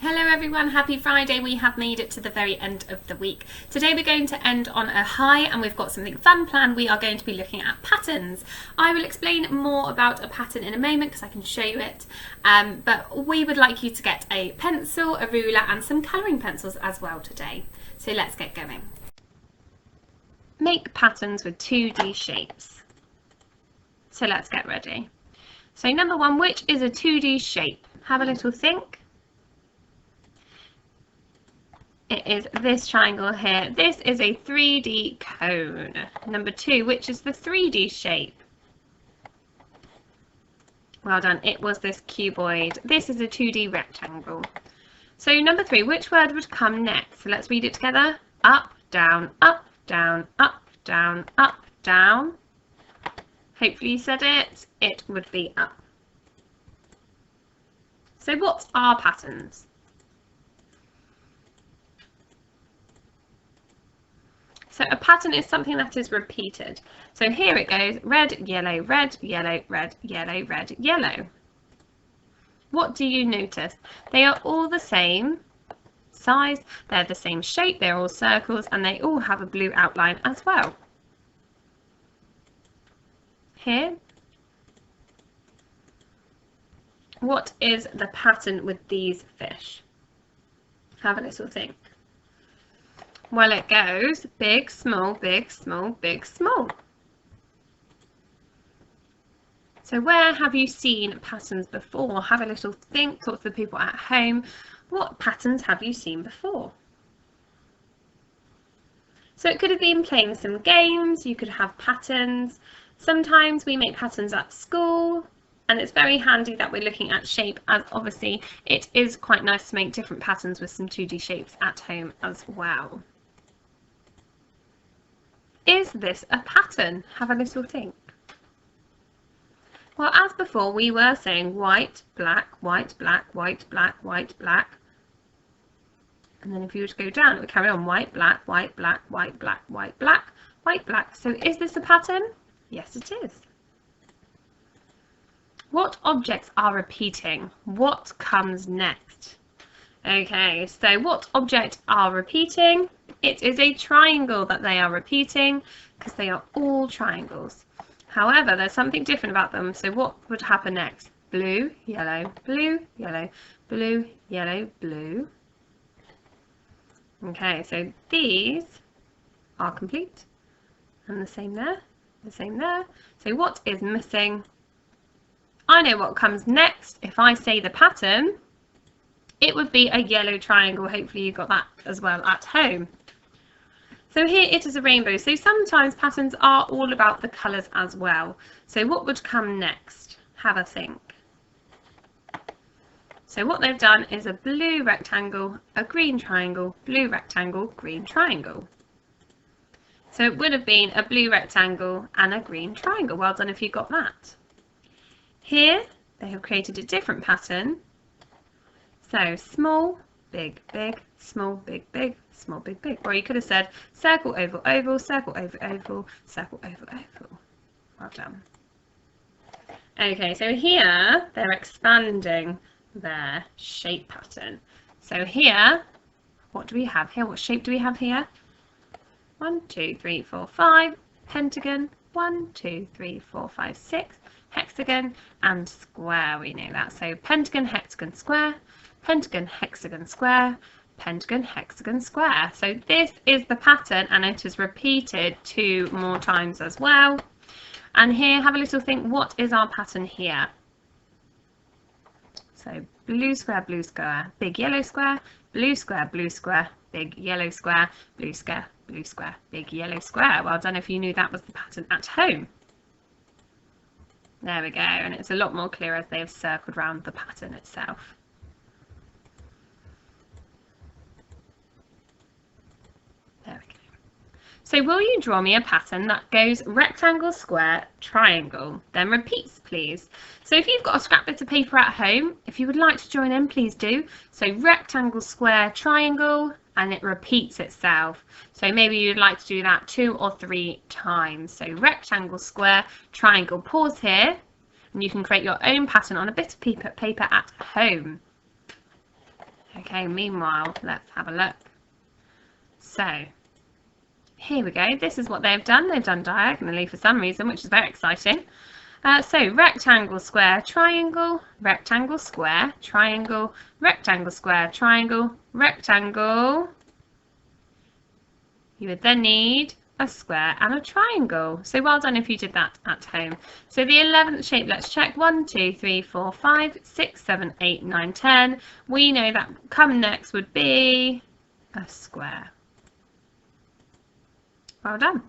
Hello everyone, happy Friday. We have made it to the very end of the week. Today we're going to end on a high and we've got something fun planned. We are going to be looking at patterns. I will explain more about a pattern in a moment because I can show you it. But we would like you to get a pencil, a ruler and some colouring pencils as well today. So let's get going. Make patterns with 2D shapes. So let's get ready. So number one, which is a 2D shape? Have a little think. It is this triangle here. This is a 3D cone. Number two, which is the 3D shape? Well done, it was this cuboid. This is a 2D rectangle. So number three, which word would come next? So let's read it together. Up, down, up, down, up, down, up, down. Hopefully you said it. It would be up. So what are patterns? So a pattern is something that is repeated. So here it goes, red, yellow, red, yellow, red, yellow, red, yellow. What do you notice? They are all the same size, they're the same shape, they're all circles, and they all have a blue outline as well. Here, what is the pattern with these fish? Have a little think. Well, it goes big, small, big, small, big, small. So where have you seen patterns before? Have a little think, talk to the people at home. What patterns have you seen before? So it could have been playing some games, you could have patterns. Sometimes we make patterns at school, and it's very handy that we're looking at shape, as obviously it is quite nice to make different patterns with some 2D shapes at home as well. Is this a pattern? Have a little think. Well, as before, we were saying white, black, white, black, white, black, white, black. And then if you were to go down, it would carry on white, black, white, black, white, black, white, black, white, black. So is this a pattern? Yes, it is. What objects are repeating? What comes next? Okay, so what objects are repeating? It is a triangle that they are repeating because they are all triangles. However, there's something different about them. So what would happen next? Blue, yellow, blue, yellow, blue, yellow, blue. Okay, so these are complete. And the same there, the same there. So what is missing? I know what comes next. If I say the pattern, it would be a yellow triangle. Hopefully you got that as well at home. So here it is a rainbow. So sometimes patterns are all about the colours as well. So what would come next? Have a think. So what they've done is a blue rectangle, a green triangle, blue rectangle, green triangle. So it would have been a blue rectangle and a green triangle. Well done if you got that. Here they have created a different pattern. So small, big, big, small, big, big, small, big, big. Or you could have said circle, oval, oval, circle, oval, oval, circle, oval, oval. Well done. Okay, so here they're expanding their shape pattern. So here, what do we have here? What shape do we have here? 1, 2, 3, 4, 5. Pentagon. 1, 2, 3, 4, 5, 6. Hexagon and square. We know that. So pentagon, hexagon, square. Pentagon, hexagon, square, pentagon, hexagon, square. So this is the pattern and it is repeated 2 more times as well. And here, have a little think, what is our pattern here? So blue square, big yellow square, blue square, big yellow square, blue square, big yellow square. Well done if you knew that was the pattern at home. There we go, and it's a lot more clear as they have circled around the pattern itself. There we go. So will you draw me a pattern that goes rectangle, square, triangle, then repeats, please? So if you've got a scrap bit of paper at home, if you would like to join in, please do. So rectangle, square, triangle, and it repeats itself. So maybe you'd like to do that 2 or 3 times. So rectangle, square, triangle. Pause here, and you can create your own pattern on a bit of paper at home. Okay, meanwhile, let's have a look. So, here we go. This is what they've done. They've done diagonally for some reason, which is very exciting. So, rectangle, square, triangle, rectangle, square, triangle, rectangle, square, triangle, rectangle. You would then need a square and a triangle. So well done if you did that at home. So the 11th shape, let's check. 1, 2, 3, 4, 5, 6, 7, 8, 9, 10. We know that come next would be a square. Well done.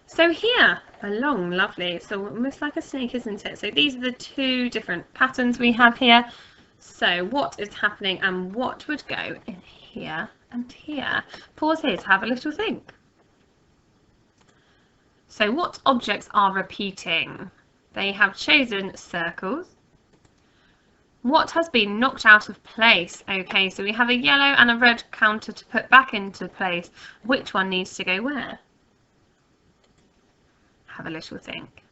So here, along, lovely. So almost like a snake, isn't it? So these are the two different patterns we have here. So what is happening and what would go in here and here? Pause here to have a little think. So what objects are repeating? They have chosen circles. What has been knocked out of place? Okay, so we have a yellow and a red counter to put back into place. Which one needs to go where? Have a little think.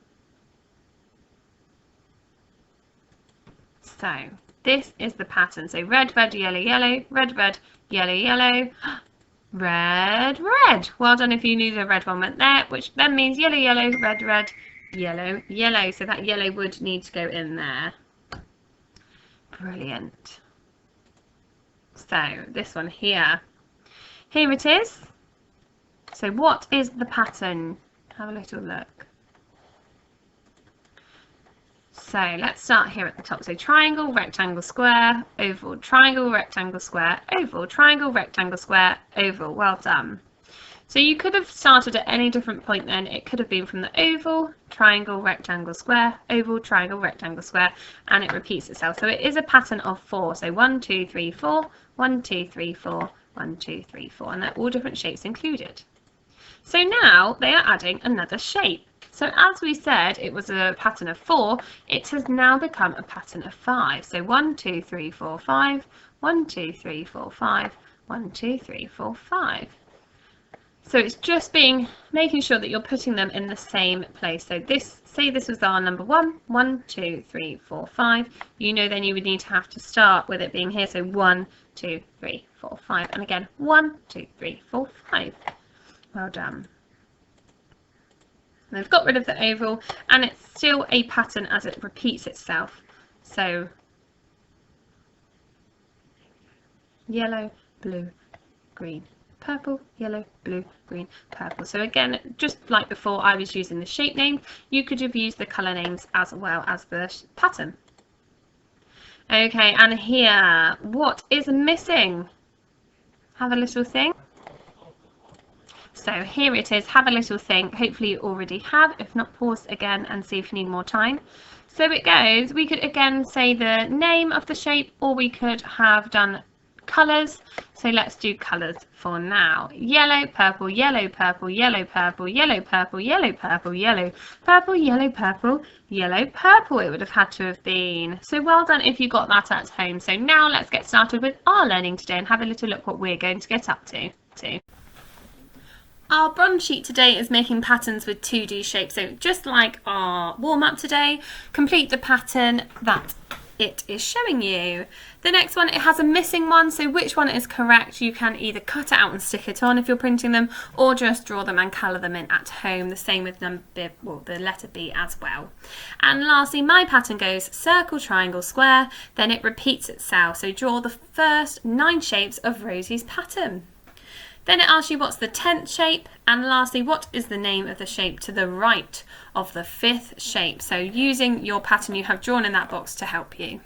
So this is the pattern. So red, red, yellow, yellow, red, red, yellow, yellow, red, red. Well done if you knew the red one went there, which then means yellow, yellow, red, red, yellow, yellow. So that yellow would need to go in there. Brilliant. So this one here. Here it is. So what is the pattern? Have a little look. So let's start here at the top. So triangle, rectangle, square, oval, triangle, rectangle, square, oval, triangle, rectangle, square, oval. Well done. So you could have started at any different point then. It could have been from the oval, triangle, rectangle, square, oval, triangle, rectangle, square, and it repeats itself. So it is a pattern of 4. So 1, 2, 3, 4, 1, 2, 3, 4, 1, 2, 3, 4, and they're all different shapes included. So now they are adding another shape. So as we said, it was a pattern of 4. It has now become a pattern of 5. So 1, 2, 3, 4, 5, 1, 2, 3, 4, 5, 1, 2, 3, 4, 5. So it's just making sure that you're putting them in the same place. So say this was our number 1, 1, 2, 3, 4, 5. You know then you would need to have to start with it being here. So 1, 2, 3, 4, 5. And again, 1, 2, 3, 4, 5. Well done. And they've got rid of the oval and it's still a pattern as it repeats itself. So yellow, blue, green, purple, yellow, blue, green, purple. So again, just like before, I was using the shape name. You could have used the colour names as well as the pattern. Okay, and here, what is missing? Have a little think. So here it is, have a little think. Hopefully you already have. If not, pause again and see if you need more time. So it goes, we could again say the name of the shape, or we could have done colours. So let's do colours for now. Yellow, purple, yellow, purple, yellow, purple, yellow, purple, yellow, purple, yellow, purple, yellow, purple, yellow, purple. It would have had to have been. So well done if you got that at home. So now let's get started with our learning today and have a little look what we're going to get up to. Our bronze sheet today is making patterns with 2D shapes. So just like our warm-up today, complete the pattern that it is showing you. The next one, it has a missing one, so which one is correct? You can either cut it out and stick it on if you're printing them, or just draw them and colour them in at home. The same with the letter B as well. And lastly, my pattern goes circle, triangle, square, then it repeats itself. So draw the first 9 shapes of Rosie's pattern. Then it asks you what's the 10th shape, and lastly, what is the name of the shape to the right of the 5th shape. So using your pattern you have drawn in that box to help you.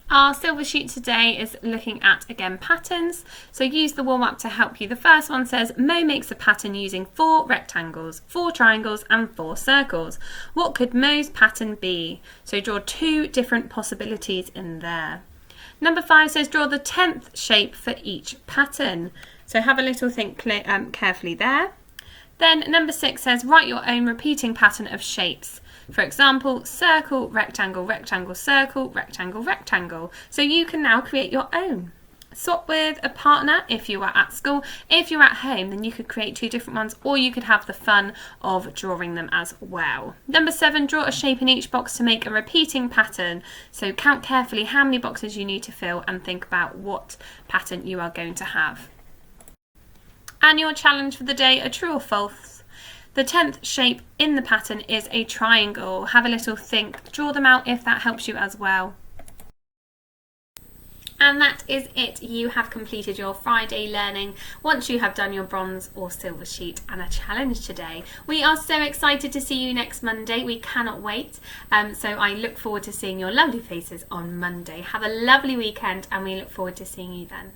Our silver sheet today is looking at, again, patterns. So use the warm-up to help you. The first one says, Mo makes a pattern using 4 rectangles, 4 triangles and 4 circles. What could Mo's pattern be? So draw 2 different possibilities in there. Number 5 says draw the 10th shape for each pattern. So have a little think carefully there. Then number 6 says write your own repeating pattern of shapes. For example, circle, rectangle, rectangle, circle, rectangle, rectangle. So you can now create your own. swap with a partner if you are at school. If you're at home, then you could create 2 different ones, or you could have the fun of drawing them as well. Number 7, draw a shape in each box to make a repeating pattern. So count carefully how many boxes you need to fill and think about what pattern you are going to have. And your challenge for the day, a true or false. The 10th shape in the pattern is a triangle. Have a little think, draw them out if that helps you as well. And that is it. You have completed your Friday learning once you have done your bronze or silver sheet and a challenge today. We are so excited to see you next Monday. We cannot wait. So I look forward to seeing your lovely faces on Monday. Have a lovely weekend and we look forward to seeing you then.